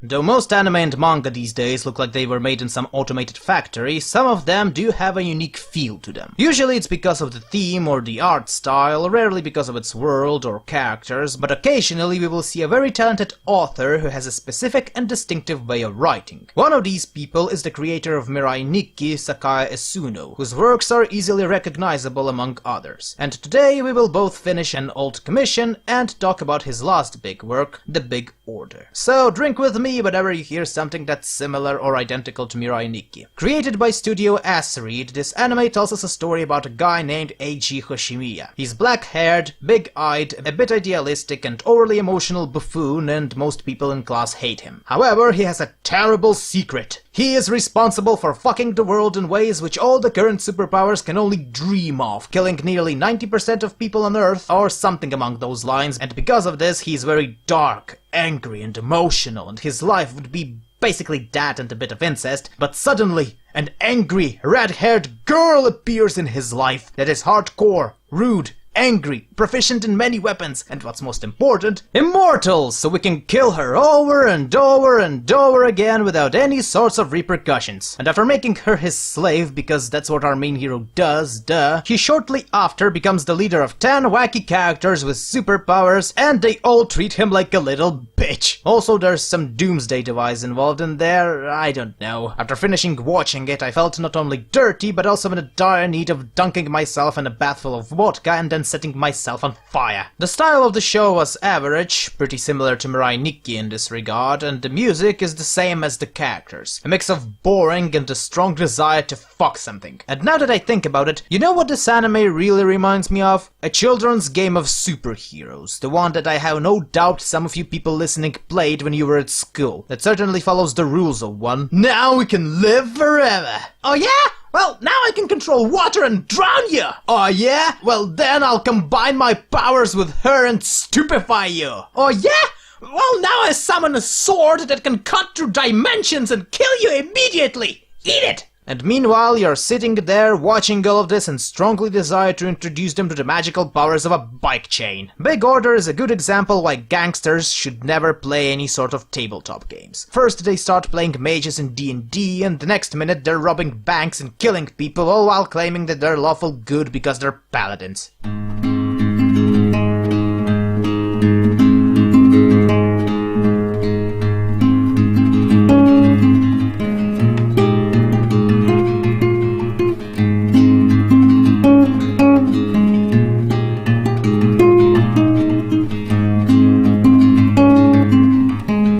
Though most anime and manga these days look like they were made in some automated factory, some of them do have a unique feel to them. Usually it's because of the theme or the art style, rarely because of its world or characters, but occasionally we will see a very talented author who has a specific and distinctive way of writing. One of these people is the creator of Mirai Nikki, Sakae Esuno, whose works are easily recognizable among others. And today we will both finish an old commission and talk about his last big work, The Big Order. So drink with me whenever you hear something that's similar or identical to Mirai Nikki. Created by Studio Asteroid, this anime tells us a story about a guy named Eiji Hoshimiya. He's black-haired, big-eyed, a bit idealistic and overly emotional buffoon, and most people in class hate him. However, he has a terrible secret. He is responsible for fucking the world in ways which all the current superpowers can only dream of, killing nearly 90% of people on Earth or something among those lines, and because of this he's very dark, angry and emotional, and his life would be basically that and a bit of incest, but suddenly an angry, red-haired girl appears in his life that is hardcore, rude, angry, proficient in many weapons, and what's most important, immortal, so we can kill her over and over and over again without any sorts of repercussions. And after making her his slave, because that's what our main hero does, he shortly after becomes the leader of 10 wacky characters with superpowers, and they all treat him like a little bitch. Also, there's some doomsday device involved in there, I don't know. After finishing watching it, I felt not only dirty, but also in a dire need of dunking myself in a bath full of vodka and then setting myself on fire. The style of the show was average, pretty similar to Mirai Nikki in this regard, and the music is the same as the characters. A mix of boring and a strong desire to fuck something. And now that I think about it, you know what this anime really reminds me of? A children's game of superheroes, the one that I have no doubt some of you people listening played when you were at school. That certainly follows the rules of one. Now we can live forever! Oh yeah? Well, now I can control water and drown you! Oh yeah? Well then I'll combine my powers with her and stupefy you! Oh yeah? Well now I summon a sword that can cut through dimensions and kill you immediately! Eat it! And meanwhile, you're sitting there watching all of this and strongly desire to introduce them to the magical powers of a bike chain. Big Order is a good example why gangsters should never play any sort of tabletop games. First they start playing mages in D&D, and the next minute they're robbing banks and killing people, all while claiming that they're lawful good because they're paladins.